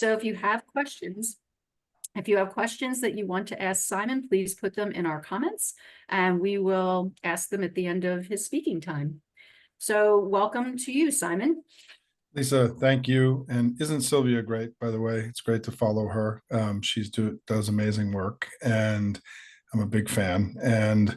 So if you have questions that you want to ask Simon, please put them in our comments and we will ask them at the end of his speaking time. So welcome to you, Simon. Lisa, thank you. And isn't Sylvia great, by the way? It's great to follow her. She does amazing work, and I'm a big fan. And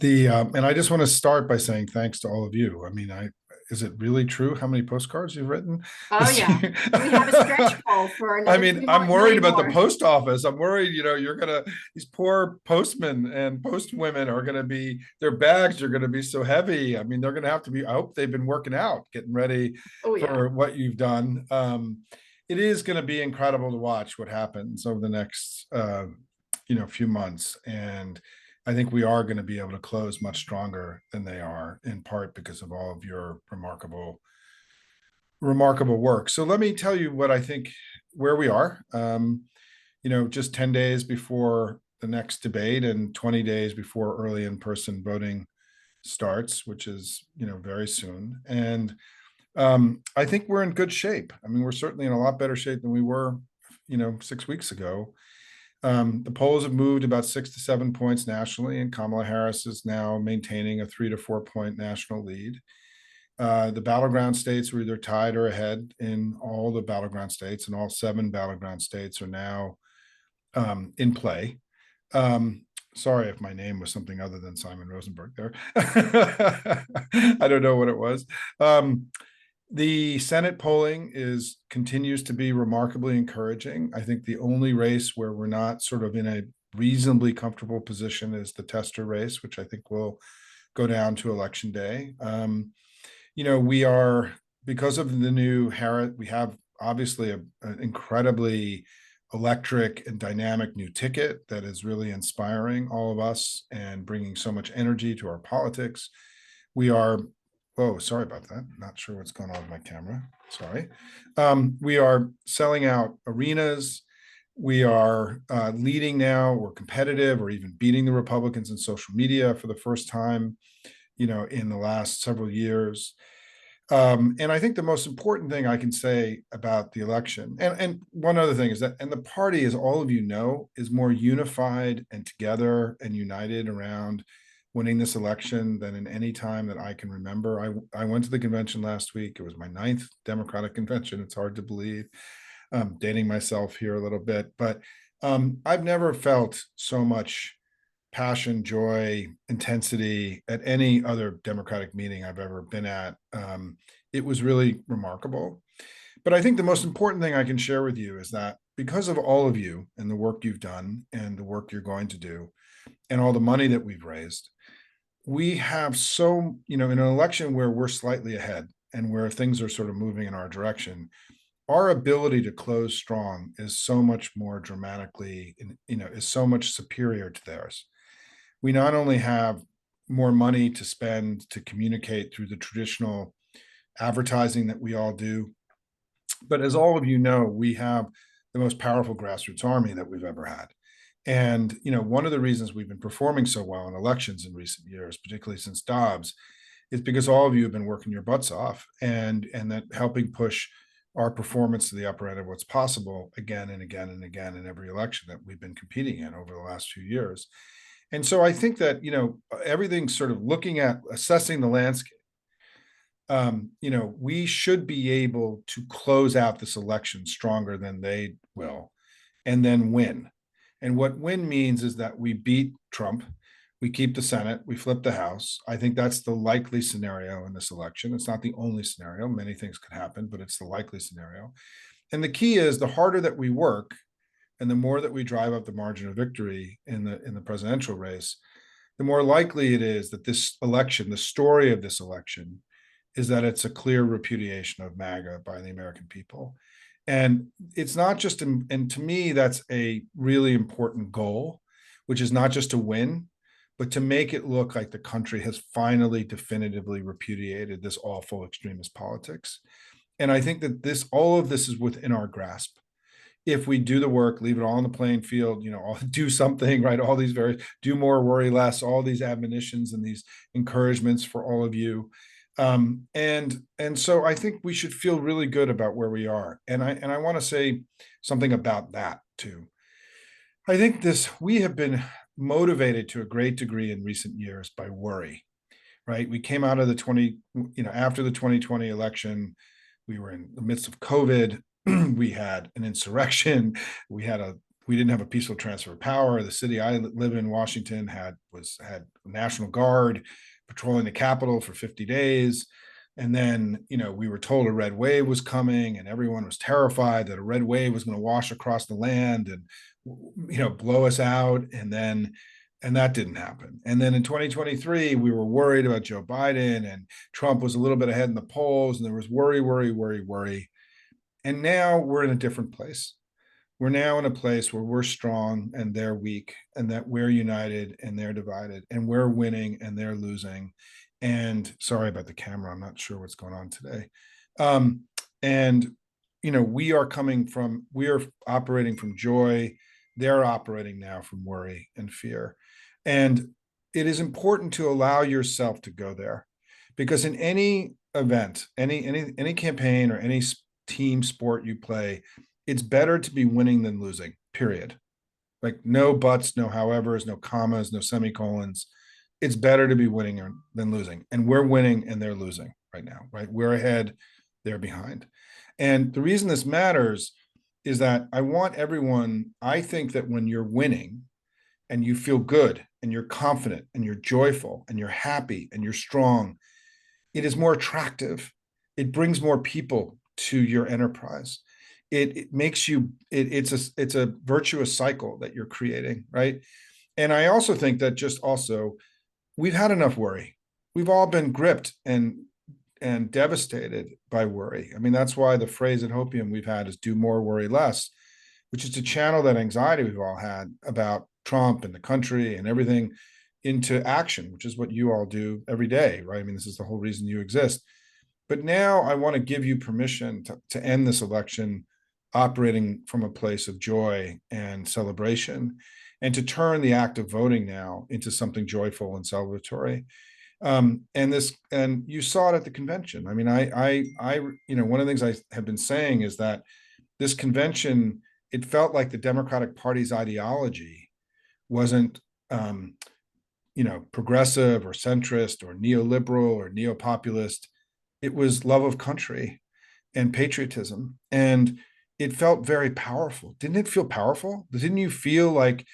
I just want to start by saying thanks to all of you. I mean, is it really true how many postcards you've written? Oh yeah, we have a stretch goal for another. I mean, I'm worried about the post office. I'm worried, these poor postmen and postwomen are gonna be, their bags are gonna be so heavy. I mean, they're gonna have to be, I hope they've been working out, getting ready for what you've done. It is gonna be incredible to watch what happens over the next few months. And I think we are going to be able to close much stronger than they are, in part because of all of your remarkable work. So let me tell you what I think, where we are. Just 10 days before the next debate and 20 days before early in-person voting starts, which is, very soon. And I think we're in good shape. I mean, we're certainly in a lot better shape than we were, 6 weeks ago. The polls have moved about 6 to 7 points nationally, and Kamala Harris is now maintaining a 3 to 4 point national lead. The battleground states were either tied or ahead in all the battleground states, and all 7 battleground states are now in play. Sorry if my name was something other than Simon Rosenberg there. I don't know what it was. The Senate polling continues to be remarkably encouraging. I think the only race where we're not sort of in a reasonably comfortable position is the tester race, which I think will go down to election day. We are, because of the new Harris, we have obviously an incredibly electric and dynamic new ticket that is really inspiring all of us and bringing so much energy to our politics. We are Oh, sorry about that. Not sure what's going on with my camera. Sorry. We are selling out arenas. We are leading now. We're competitive. We're even beating the Republicans in social media for the first time, in the last several years. And I think the most important thing I can say about the election, and one other thing is that, and the party, as all of you know, is more unified and together and united around winning this election than in any time that I can remember. I went to the convention last week. It was my 9th Democratic convention. It's hard to believe. Dating myself here a little bit, but I've never felt so much passion, joy, intensity at any other Democratic meeting I've ever been at. It was really remarkable. But I think the most important thing I can share with you is that because of all of you and the work you've done and the work you're going to do and all the money that we've raised, we have in an election where we're slightly ahead and where things are sort of moving in our direction, our ability to close strong is so much more dramatically, is so much superior to theirs. We not only have more money to spend to communicate through the traditional advertising that we all do, but as all of you know, we have the most powerful grassroots army that we've ever had. And, one of the reasons we've been performing so well in elections in recent years, particularly since Dobbs, is because all of you have been working your butts off and that helping push our performance to the upper end of what's possible again and again and again in every election that we've been competing in over the last few years. And so I think that, everything's sort of looking at assessing the landscape. We should be able to close out this election stronger than they will and then win. And what win means is that we beat Trump, we keep the Senate, we flip the House. I think that's the likely scenario in this election. It's not the only scenario. Many things could happen, but it's the likely scenario. And the key is the harder that we work and the more that we drive up the margin of victory in the presidential race, the more likely it is that this election, the story of this election, is that it's a clear repudiation of MAGA by the American people. And it's not just, and to me, that's a really important goal, which is not just to win, but to make it look like the country has finally definitively repudiated this awful extremist politics. And I think that all of this is within our grasp. If we do the work, leave it all on the playing field, do something, right? All these do more, worry less, all these admonitions and these encouragements for all of you. And so I think we should feel really good about where we are. And I want to say something about that too. I think we have been motivated to a great degree in recent years by worry, right? We came out of after the 2020 election, we were in the midst of COVID. We had an insurrection. We didn't have a peaceful transfer of power. The city I live in, Washington, had National Guard patrolling the Capitol for 50 days. And then, we were told a red wave was coming, and everyone was terrified that a red wave was going to wash across the land and, blow us out. And that didn't happen. And then in 2023, we were worried about Joe Biden, and Trump was a little bit ahead in the polls, and there was worry, worry, worry, worry. And now we're in a different place. We're now in a place where we're strong and they're weak, and that we're united and they're divided, and we're winning and they're losing. And sorry about the camera. I'm not sure what's going on today. And, we are operating from joy. They're operating now from worry and fear. And it is important to allow yourself to go there, because in any event, any campaign or any team sport you play, it's better to be winning than losing, period. Like no buts, no howevers, no commas, no semicolons. It's better to be winning than losing. And we're winning and they're losing right now, right? We're ahead, they're behind. And the reason this matters is that I think that when you're winning and you feel good and you're confident and you're joyful and you're happy and you're strong, it is more attractive. It brings more people to your enterprise. It makes you, it's a virtuous cycle that you're creating, right? And I also think that we've had enough worry. We've all been gripped and devastated by worry. I mean, that's why the phrase at Hopium we've had is do more, worry less, which is to channel that anxiety we've all had about Trump and the country and everything into action, which is what you all do every day, right? I mean, this is the whole reason you exist. But now I want to give you permission to end this election operating from a place of joy and celebration, and to turn the act of voting now into something joyful and celebratory. And you saw it at the convention. I mean, one of the things I have been saying is that this convention, it felt like the Democratic Party's ideology wasn't, progressive or centrist or neoliberal or neopopulist. It was love of country and patriotism. And it felt very powerful. Didn't it feel powerful? Didn't you feel like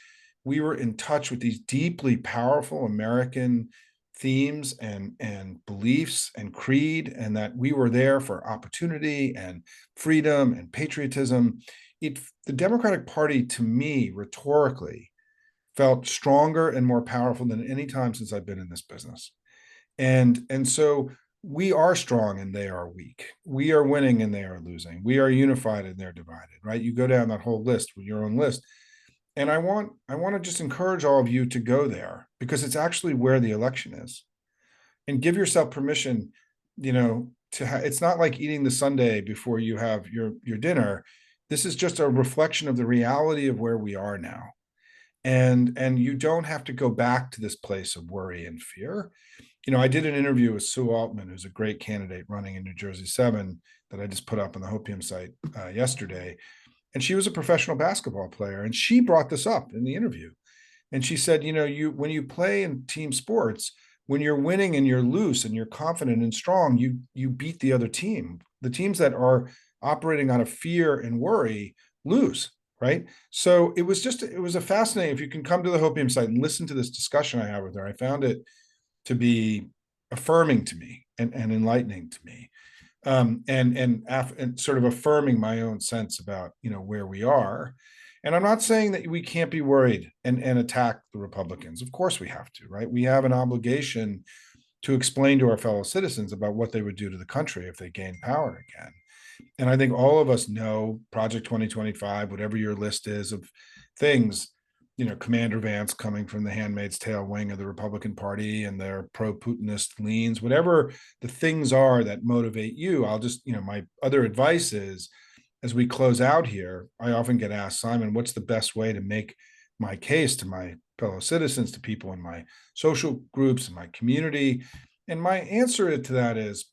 we were in touch with these deeply powerful American themes and beliefs and creed, and that we were there for opportunity and freedom and patriotism? The Democratic Party, to me, rhetorically, felt stronger and more powerful than any time since I've been in this business. And so we are strong and they are weak. We are winning and they are losing. We are unified and they're divided, right? You go down that whole list with your own list. And I want to just encourage all of you to go there, because it's actually where the election is. And give yourself permission, it's not like eating the sundae before you have your dinner. This is just a reflection of the reality of where we are now. And you don't have to go back to this place of worry and fear. I did an interview with Sue Altman, who's a great candidate running in New Jersey 7 that I just put up on the Hopium site yesterday. And she was a professional basketball player. And she brought this up in the interview. And she said, when you play in team sports, when you're winning and you're loose and you're confident and strong, you beat the other team. The teams that are operating out of fear and worry lose, right? So it was a fascinating, if you can come to the Hopium site and listen to this discussion I had with her, I found it to be affirming to me and enlightening to me, and sort of affirming my own sense about where we are. And I'm not saying that we can't be worried and attack the Republicans. Of course we have to, right? We have an obligation to explain to our fellow citizens about what they would do to the country if they gain power again. And I think all of us know Project 2025, whatever your list is of things, Commander Vance coming from the Handmaid's Tale wing of the Republican Party and their pro-Putinist leans, whatever the things are that motivate you. I'll just, my other advice is, as we close out here, I often get asked, Simon, what's the best way to make my case to my fellow citizens, to people in my social groups, in my community? And my answer to that is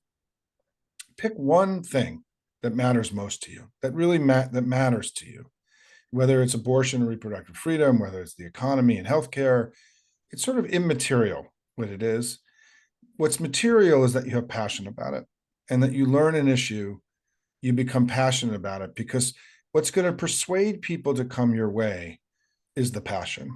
pick one thing that matters most to you, that really that matters to you, whether it's abortion or reproductive freedom, whether it's the economy and healthcare. It's sort of immaterial what it is. What's material is that you have passion about it and that you learn an issue, you become passionate about it, because what's going to persuade people to come your way is the passion,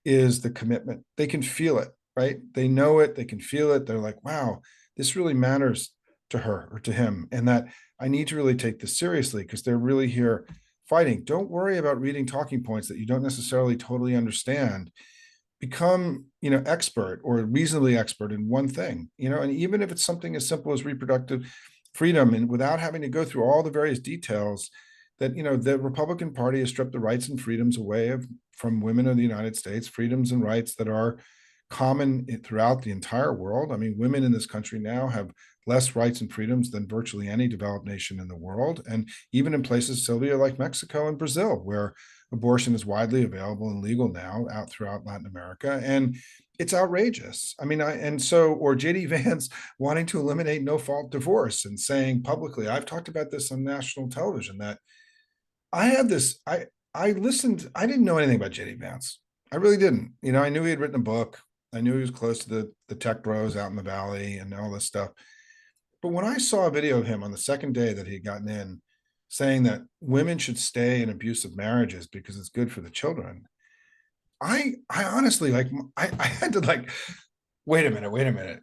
is the commitment. They can feel it, right? They know it, they can feel it. They're like, wow, this really matters to her or to him, and that I need to really take this seriously because they're really here fighting. Don't worry about reading talking points that you don't necessarily totally understand. Become, expert or reasonably expert in one thing, and even if it's something as simple as reproductive freedom, and without having to go through all the various details that, the Republican Party has stripped the rights and freedoms away from women in the United States, freedoms and rights that are common throughout the entire world. I mean, women in this country now have less rights and freedoms than virtually any developed nation in the world. And even in places, Sylvia, like Mexico and Brazil, where abortion is widely available and legal now out throughout Latin America. And it's outrageous. I mean, or JD Vance wanting to eliminate no-fault divorce and saying publicly, I've talked about this on national television, that I listened, I didn't know anything about JD Vance. I really didn't. I knew he had written a book. I knew he was close to the tech bros out in the valley and all this stuff. But when I saw a video of him on the second day that he had gotten in, saying that women should stay in abusive marriages because it's good for the children, I honestly, I had to wait a minute.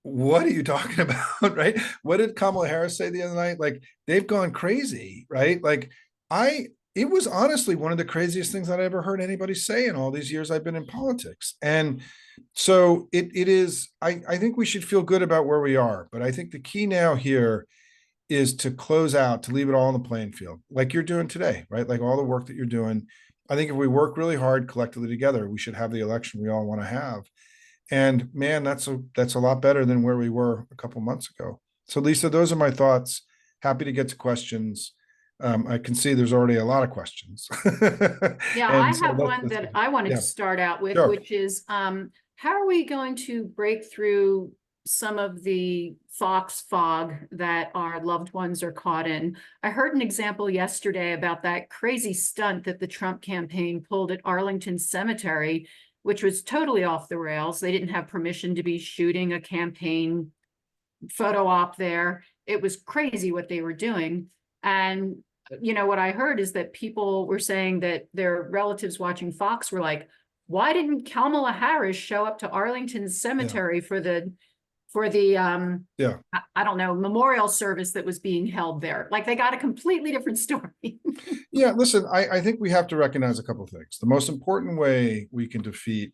What are you talking about? Right? What did Kamala Harris say the other night? Like, they've gone crazy, right? It was honestly one of the craziest things that I ever heard anybody say in all these years I've been in politics. And so it is, I think we should feel good about where we are. But I think the key now here is to close out, to leave it all on the playing field, like you're doing today, right? Like all the work that you're doing. I think if we work really hard collectively together, we should have the election we all want to have. And man, that's a lot better than where we were a couple months ago. So Lisa, those are my thoughts. Happy to get to questions. I can see there's already a lot of questions. Yeah, I And so have one that I wanted to start out with, Sure. which is how are we going to break through some of the fox fog that our loved ones are caught in? I heard an example yesterday about that crazy stunt that the Trump campaign pulled at Arlington Cemetery, which was totally off the rails. They didn't have permission to be shooting a campaign photo op there. It was crazy what they were doing. And, what I heard is that people were saying that their relatives watching Fox were like, why didn't Kamala Harris show up to Arlington Cemetery for the I don't know, memorial service that was being held there? Like, they got a completely different story. Yeah, listen, I think we have to recognize a couple of things. The most important way we can defeat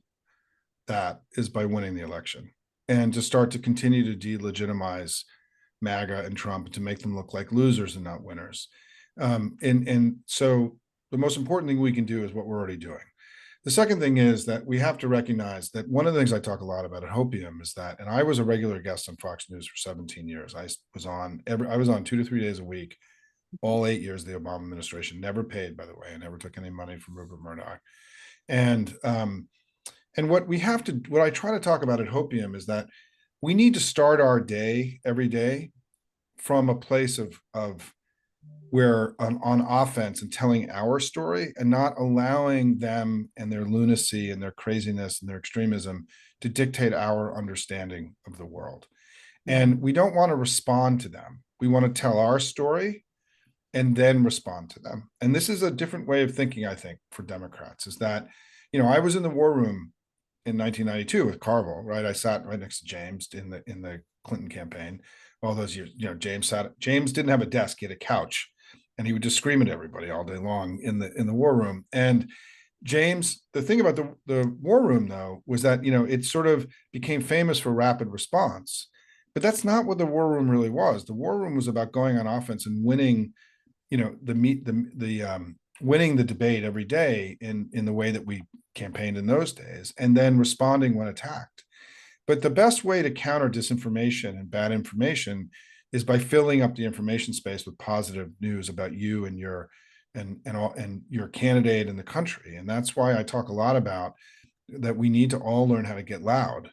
that is by winning the election, and to start to continue to delegitimize MAGA and Trump, to make them look like losers and not winners. And so the most important thing we can do is what we're already doing. The second thing is that we have to recognize that one of the things I talk a lot about at Hopium is that, and I was a regular guest on Fox News for 17 years. I was on 2 to 3 days a week, all 8 years of the Obama administration, never paid, by the way. I never took any money from Rupert Murdoch. And what I try to talk about at Hopium is that we need to start our day every day from a place of where on offense and telling our story, and not allowing them and their lunacy and their craziness and their extremism to dictate our understanding of the world. And we don't want to respond to them. We want to tell our story and then respond to them. And this is a different way of thinking, I think, for Democrats, is that, I was in the war room in 1992 with Carville, right? I sat right next to James in the Clinton campaign all those years. James didn't have a desk, he had a couch, and he would just scream at everybody all day long in the war room. And James, the thing about the war room, though, was that, it sort of became famous for rapid response, but that's not what the war room really was. The war room was about going on offense and winning, winning the debate every day in the way that we campaigned in those days, and then responding when attacked. But the best way to counter disinformation and bad information is by filling up the information space with positive news about you and your candidate and the country. And that's why I talk a lot about that we need to all learn how to get loud.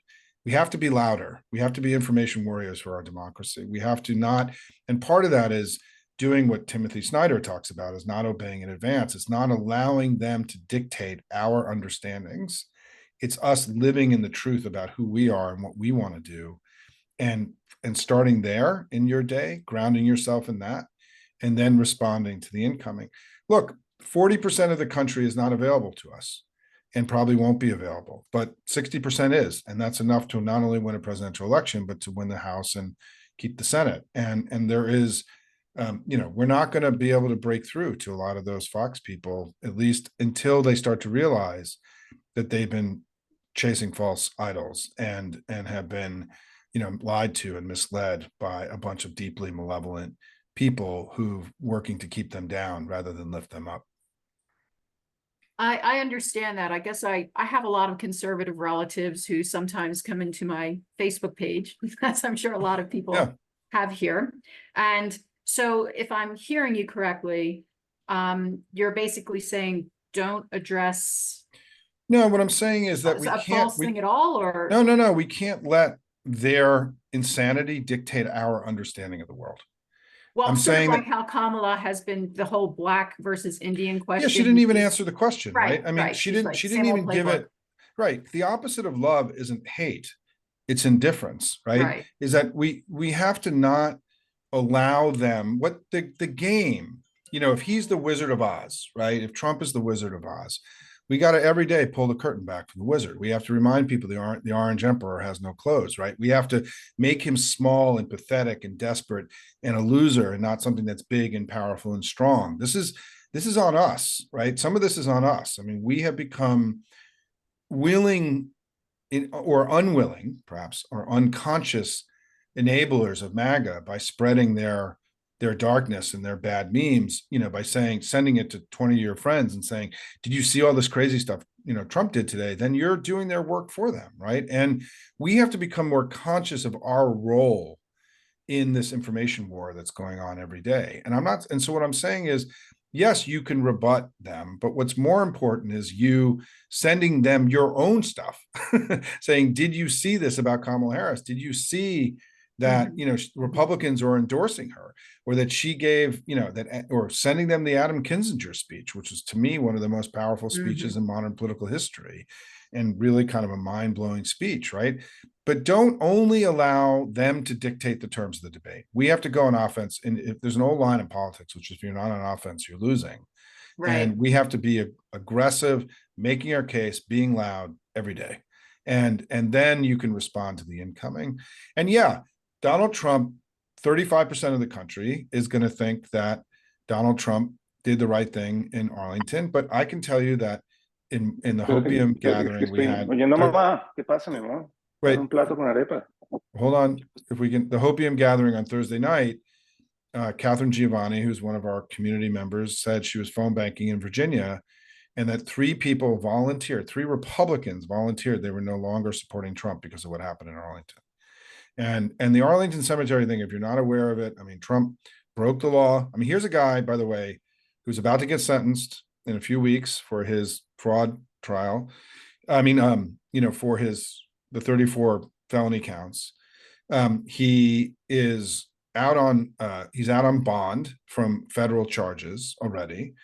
we have to be louder. We have to be information warriors for our democracy. We have to not, and part of that is doing what Timothy Snyder talks about, is not obeying in advance. It's not allowing them to dictate our understandings. It's us living in the truth about who we are and what we want to do, and starting there in your day, grounding yourself in that, and then responding to the incoming. Look, 40% of the country is not available to us and probably won't be available, but 60% is, and that's enough to not only win a presidential election, but to win the House and keep the Senate. And there is, we're not going to be able to break through to a lot of those Fox people, at least until they start to realize that they've been chasing false idols and have been, lied to and misled by a bunch of deeply malevolent people who working to keep them down rather than lift them up. I understand that. I guess I have a lot of conservative relatives who sometimes come into my Facebook page, as I'm sure a lot of people have here. And so if I'm hearing you correctly, you're basically saying don't address. No, what I'm saying is that a false thing at all, or no, we can't let their insanity dictate our understanding of the world. well, I'm saying like how Kamala has been the whole Black versus Indian question. Yeah, she didn't even answer the question, right? I mean, right. she didn't even give it. Right. The opposite of love isn't hate. It's indifference, right? Is that we have to not allow them what the game, if he's the Wizard of Oz, right? If Trump is the Wizard of Oz, we got to every day pull the curtain back from the wizard. We have to remind people the Orange Emperor has no clothes, right? We have to make him small and pathetic and desperate and a loser, and not something that's big and powerful and strong. This is on us, right? Some of this is on us. I mean, we have become willing or unwilling, perhaps, or unconscious enablers of MAGA by spreading their darkness and their bad memes, by sending it to 20 of your friends and saying, did you see all this crazy stuff, Trump did today? Then you're doing their work for them, right? And we have to become more conscious of our role in this information war that's going on every day. And so what I'm saying is, yes, you can rebut them, but what's more important is you sending them your own stuff, saying, did you see this about Kamala Harris? Did you see that, Republicans are endorsing her, or that she gave, or sending them the Adam Kinzinger speech, which was to me one of the most powerful speeches in modern political history, and really kind of a mind-blowing speech, right? But don't only allow them to dictate the terms of the debate. We have to go on offense. And if there's an old line in politics, which is if you're not on offense, you're losing. Right. And we have to be aggressive, making our case, being loud every day. And then you can respond to the incoming. And yeah, Donald Trump, 35% of the country is going to think that Donald Trump did the right thing in Arlington. But I can tell you that in the Hopium gathering we had. Wait, hold on. If we can, the Hopium gathering on Thursday night, Catherine Giovanni, who's one of our community members, said she was phone banking in Virginia, and that 3 people volunteered, 3 Republicans volunteered. They were no longer supporting Trump because of what happened in Arlington. And the Arlington Cemetery thing, if you're not aware of it, I mean, Trump broke the law. I mean, here's a guy, by the way, who's about to get sentenced in a few weeks for his fraud trial. I mean, for the 34 felony counts. He is out on bond from federal charges already.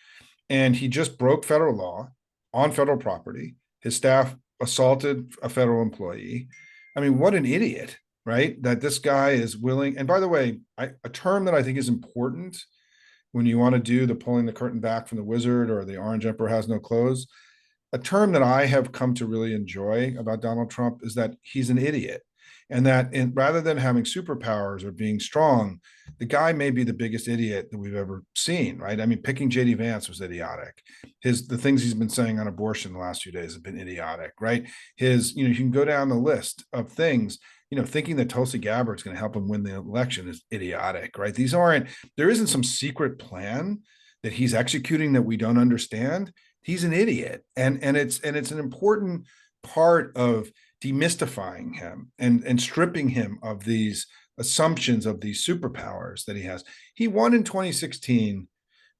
And he just broke federal law on federal property. His staff assaulted a federal employee. I mean, what an idiot, right? That this guy is willing. And by the way, a term that I think is important when you want to do the pulling the curtain back from the wizard or the Orange Emperor has no clothes, a term that I have come to really enjoy about Donald Trump is that he's an idiot. And that rather than having superpowers or being strong, the guy may be the biggest idiot that we've ever seen, right? I mean, picking JD Vance was idiotic. The things he's been saying on abortion the last few days have been idiotic, right? You can go down the list of things, thinking that Tulsi Gabbard's going to help him win the election is idiotic, right? There isn't some secret plan that he's executing that we don't understand. He's an idiot. And it's an important part of demystifying him and stripping him of these assumptions of these superpowers that he has. He won in 2016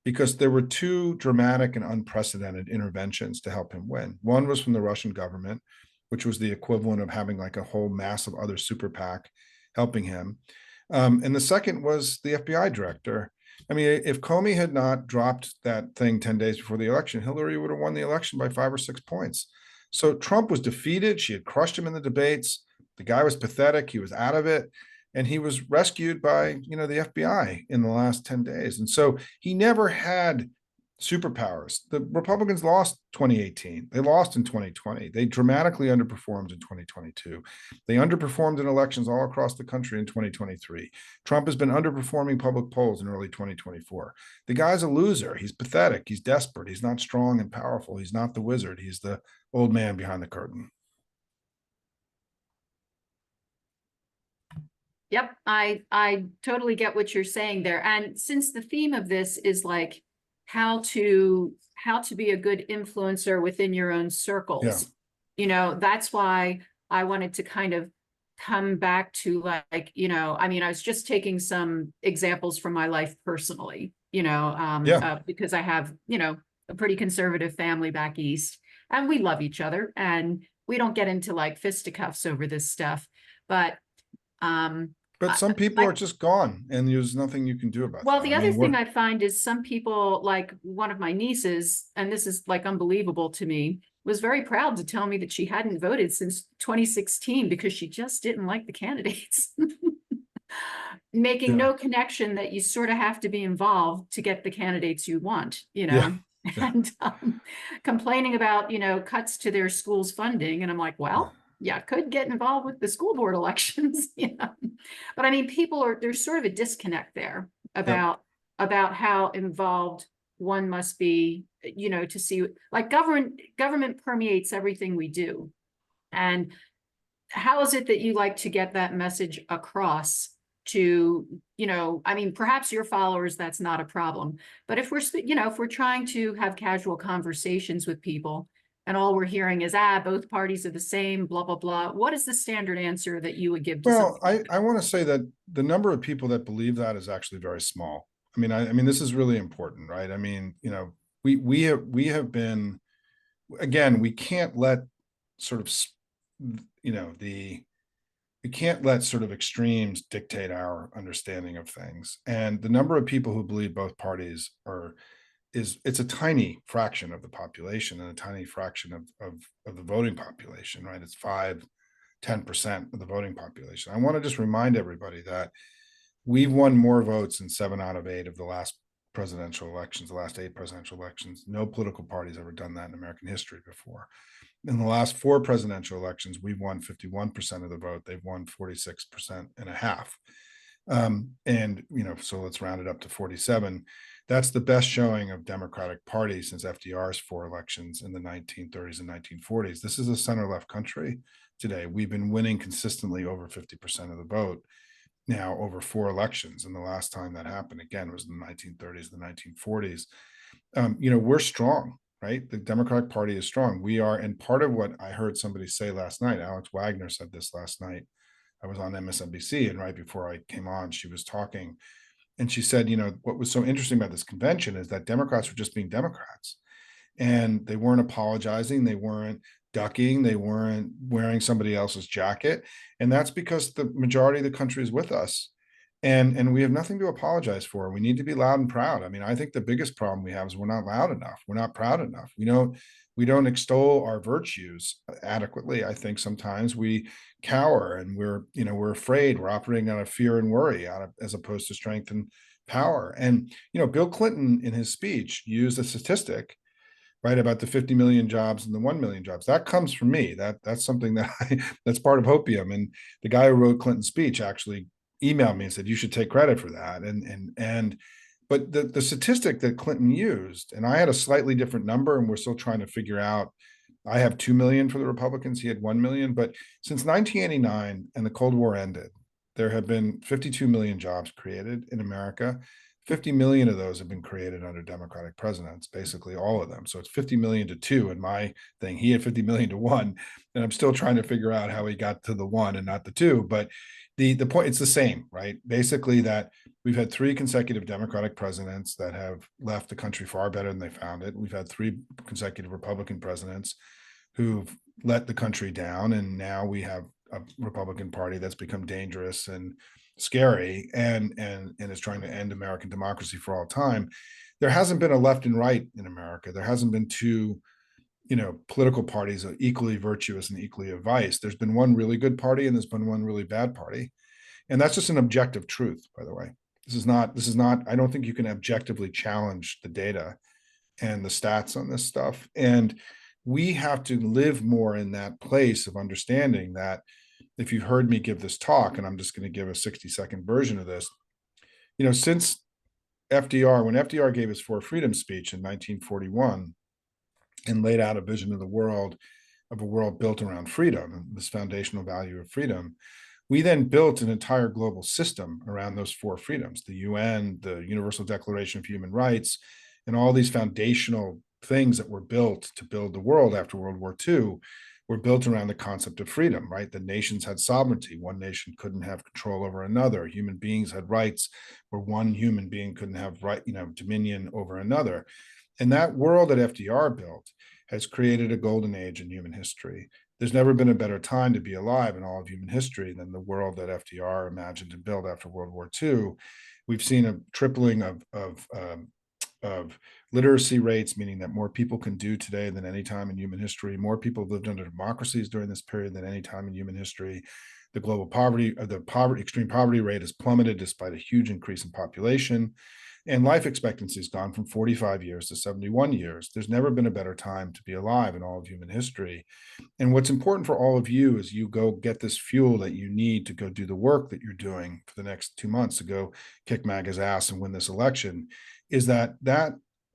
because there were 2 dramatic and unprecedented interventions to help him win. One was from the Russian government, which was the equivalent of having like a whole mass of other super PAC helping him. And the second was the FBI director. I mean, if Comey had not dropped that thing 10 days before the election, Hillary would have won the election by 5 or 6 points. So Trump was defeated. She had crushed him in the debates. The guy was pathetic. He was out of it. And he was rescued by, the FBI in the last 10 days. And so he never had superpowers. The Republicans lost 2018. They lost in 2020. They dramatically underperformed in 2022. They underperformed in elections all across the country in 2023. Trump has been underperforming public polls in early 2024. The guy's a loser. He's pathetic. He's desperate. He's not strong and powerful. He's not the wizard. He's the old man behind the curtain. Yep, I totally get what you're saying there. And since the theme of this is like how to be a good influencer within your own circles, that's why I wanted to kind of come back to like, I mean, I was just taking some examples from my life personally, because I have, a pretty conservative family back east, and we love each other, and we don't get into like fisticuffs over this stuff, but some people are just gone, and there's nothing you can do about well, that. the other thing I find is some people, like one of my nieces, and this is like unbelievable to me, was very proud to tell me that she hadn't voted since 2016 because she just didn't like the candidates. Making no connection that you sort of have to be involved to get the candidates you want, and complaining about, cuts to their school's funding. And I'm like, well, could get involved with the school board elections, But I mean, there's sort of a disconnect there about how involved one must be, to see, like government permeates everything we do. And how is it that you like to get that message across to, I mean, perhaps your followers, that's not a problem. But if we're trying to have casual conversations with people, and all we're hearing is, both parties are the same, blah, blah, blah. What is the standard answer that you would give to Well, something? I want to say that the number of people that believe that is actually very small. I mean, this is really important, right? I mean, we have been, again, we can't let sort of, we can't let sort of extremes dictate our understanding of things. And the number of people who believe both parties it's a tiny fraction of the population and a tiny fraction of the voting population, right? It's 5-10% of the voting population. I want to just remind everybody that we've won more votes in 7 out of 8 of the last presidential elections, the last 8 presidential elections. No political party's ever done that in American history before. In the last 4 presidential elections, we've won 51% of the vote. They've won 46.5%. And, so let's round it up to 47. That's the best showing of Democratic Party since FDR's 4 elections in the 1930s and 1940s. This is a center-left country today. We've been winning consistently over 50% of the vote now over 4 elections. And the last time that happened, again, was in the 1930s, the 1940s. We're strong, right? The Democratic Party is strong. We are, and part of what I heard somebody say last night, Alex Wagner said this last night. I was on MSNBC, and right before I came on, she was talking. And she said, what was so interesting about this convention is that Democrats were just being Democrats, and they weren't apologizing. They weren't ducking. They weren't wearing somebody else's jacket. And that's because the majority of the country is with us. And we have nothing to apologize for. We need to be loud and proud. I mean, I think the biggest problem we have is we're not loud enough. We're not proud enough. We don't extol our virtues adequately. I think sometimes we cower and we're afraid. We're operating out of fear and worry as opposed to strength and power. And, Bill Clinton in his speech used a statistic, right, about the 50 million jobs and the 1 million jobs. That comes from me. That's something that's part of Hopium. And the guy who wrote Clinton's speech actually emailed me and said, you should take credit for that. But the statistic that Clinton used, and I had a slightly different number, and we're still trying to figure out, I have 2 million for the Republicans, he had 1 million, but since 1989 and the Cold War ended, there have been 52 million jobs created in America. 50 million of those have been created under Democratic presidents, basically all of them. So it's 50 million to 2 in my thing. He had 50 million to 1, and I'm still trying to figure out how he got to the 1 and not the 2. But the point, it's the same, right? Basically that we've had 3 consecutive Democratic presidents that have left the country far better than they found it. We've had 3 consecutive Republican presidents who've let the country down, and now we have a Republican Party that's become dangerous and scary, and is trying to end American democracy for all time. There hasn't been a left and right in America. There hasn't been two, political parties are equally virtuous and equally of vice. There's been one really good party and there's been one really bad party. And that's just an objective truth, by the way. This is not, I don't think you can objectively challenge the data and the stats on this stuff. And we have to live more in that place of understanding that if you've heard me give this talk, and I'm just going to give a 60-second version of this, since FDR, when FDR gave his Four Freedoms speech in 1941 and laid out a vision of a world built around freedom, this foundational value of freedom, we then built an entire global system around those four freedoms, the UN, the Universal Declaration of Human Rights, and all these foundational things that were built to build the world after World War II were built around the concept of freedom, right? The nations had sovereignty. One nation couldn't have control over another. Human beings had rights where one human being couldn't have dominion over another. And that world that FDR built has created a golden age in human history. There's never been a better time to be alive in all of human history than the world that FDR imagined and built after World War II. We've seen a tripling of literacy rates, meaning that more people can do today than any time in human history. More people have lived under democracies during this period than any time in human history. The global extreme poverty rate has plummeted despite a huge increase in population. And life expectancy has gone from 45 years to 71 years. There's never been a better time to be alive in all of human history. And what's important for all of you is you go get this fuel that you need to go do the work that you're doing for the next 2 months to go kick MAGA's ass and win this election, is that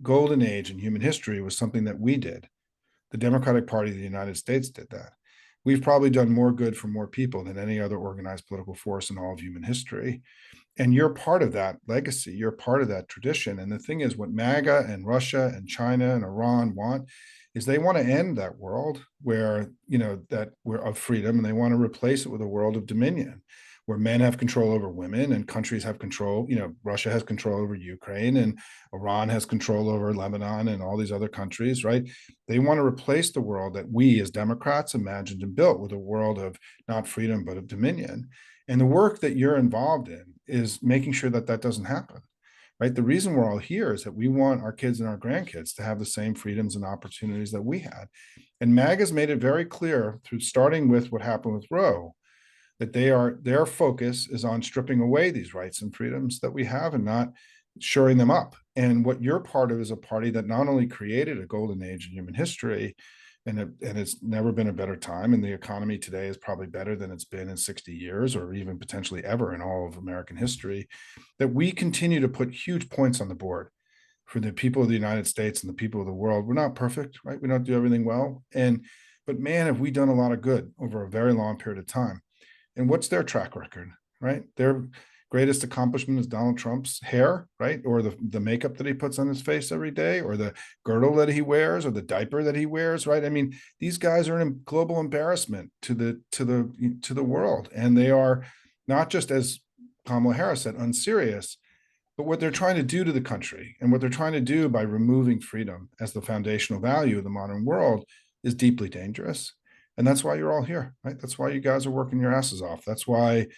golden age in human history was something that we did. The Democratic Party of the United States did that. We've probably done more good for more people than any other organized political force in all of human history. And you're part of that legacy. You're part of that tradition. And the thing is, what MAGA and Russia and China and Iran want is they want to end that world where, that we're of freedom, and they want to replace it with a world of dominion, where men have control over women and countries have control. Russia has control over Ukraine and Iran has control over Lebanon and all these other countries, right? They want to replace the world that we as Democrats imagined and built with a world of not freedom, but of dominion. And the work that you're involved in is making sure that that doesn't happen, right? The reason we're all here is that we want our kids and our grandkids to have the same freedoms and opportunities that we had. And MAG has made it very clear, through starting with what happened with Roe, that their focus is on stripping away these rights and freedoms that we have and not shoring them up. And what you're part of is a party that not only created a golden age in human history, and it's never been a better time, and the economy today is probably better than it's been in 60 years or even potentially ever in all of American history, that we continue to put huge points on the board for the people of the United States and the people of the world. We're not perfect, right? We don't do everything well. But man, have we done a lot of good over a very long period of time. And what's their track record, right? Their greatest accomplishment is Donald Trump's hair, right? Or the makeup that he puts on his face every day, or the girdle that he wears, or the diaper that he wears, right? I mean, these guys are a global embarrassment to the world. And they are not just, as Kamala Harris said, unserious, but what they're trying to do to the country and what they're trying to do by removing freedom as the foundational value of the modern world is deeply dangerous. And that's why you're all here, right? That's why you guys are working your asses off. That's why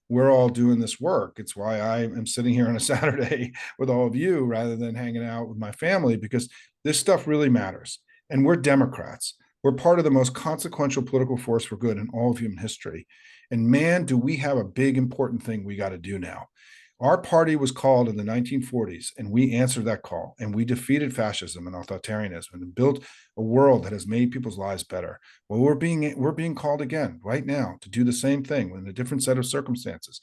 we're all doing this work. It's why I am sitting here on a Saturday with all of you rather than hanging out with my family, because this stuff really matters. And we're Democrats. We're part of the most consequential political force for good in all of human history. And man, do we have a big, important thing we got to do now. Our party was called in the 1940s, and we answered that call, and we defeated fascism and authoritarianism and built a world that has made people's lives better. Well, we're being called again right now to do the same thing in a different set of circumstances.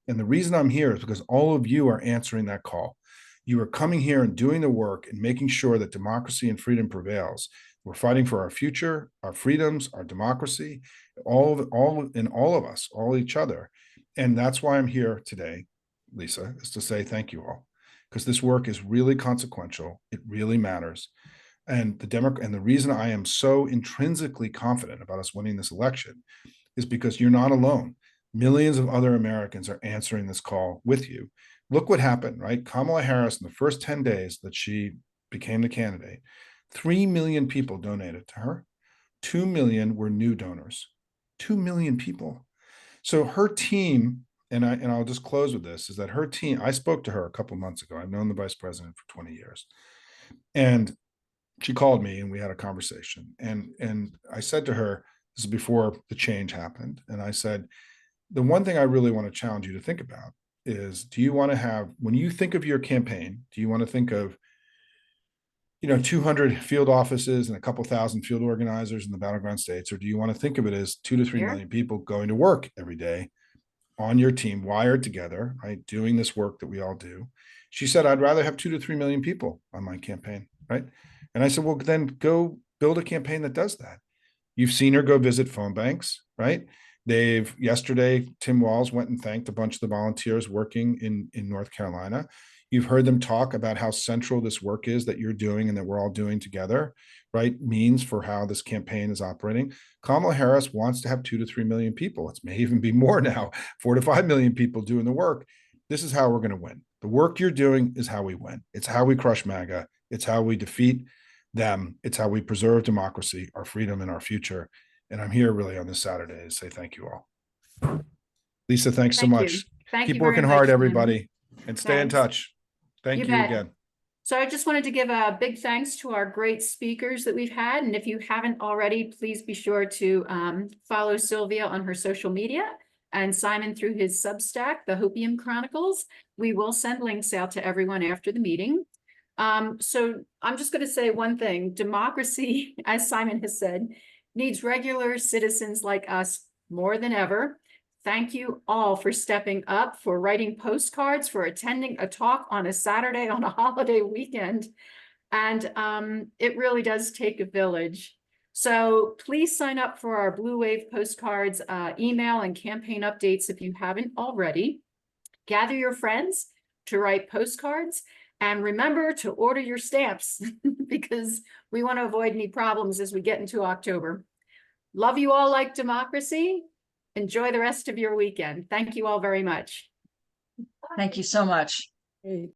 And the reason I'm here is because all of you are answering that call. You are coming here and doing the work and making sure that democracy and freedom prevails. We're fighting for our future, our freedoms, our democracy, all of us, all each other. And that's why I'm here today, Lisa, is to say thank you all, because this work is really consequential. It really matters. And the reason I am so intrinsically confident about us winning this election is because you're not alone. Millions of other Americans are answering this call with you. Look what happened, right? Kamala Harris, in the first 10 days that she became the candidate, 3 million people donated to her. 2 million were new donors. 2 million people. So her team, and I'll just close with this, is that her team, I spoke to her a couple months ago. I've known the vice president for 20 years. And she called me and we had a conversation. And I said to her, this is before the change happened. And I said, the one thing I really want to challenge you to think about is, do you want to have, when you think of your campaign, do you want to think of, 200 field offices and a couple thousand field organizers in the battleground states? Or do you want to think of it as 2 to 3 million people going to work every day on your team, wired together, right, doing this work that we all do? She said, I'd rather have 2 to 3 million people on my campaign, right? And I said, well, then go build a campaign that does that. You've seen her go visit phone banks, right? Yesterday, Tim Walz went and thanked a bunch of the volunteers working in North Carolina. You've heard them talk about how central this work is that you're doing and that we're all doing together, right? Means for how this campaign is operating. Kamala Harris wants to have 2 to 3 million people. It may even be more now, 4 to 5 million people doing the work. This is how we're going to win. The work you're doing is how we win. It's how we crush MAGA. It's how we defeat them. It's how we preserve democracy, our freedom, and our future. And I'm here really on this Saturday to say thank you all. Lisa, thanks so much. Keep working hard, everybody, and stay in touch. Thank you again. So I just wanted to give a big thanks to our great speakers that we've had. And if you haven't already, please be sure to follow Sylvia on her social media and Simon through his Substack, the Hopium Chronicles. We will send links out to everyone after the meeting. So I'm just going to say one thing. Democracy, as Simon has said, needs regular citizens like us more than ever. Thank you all for stepping up, for writing postcards, for attending a talk on a Saturday on a holiday weekend. And it really does take a village. So please sign up for our Blue Wave postcards, email and campaign updates if you haven't already. Gather your friends to write postcards. And remember to order your stamps because we want to avoid any problems as we get into October. Love you all like democracy. Enjoy the rest of your weekend. Thank you all very much. Thank you so much. Great.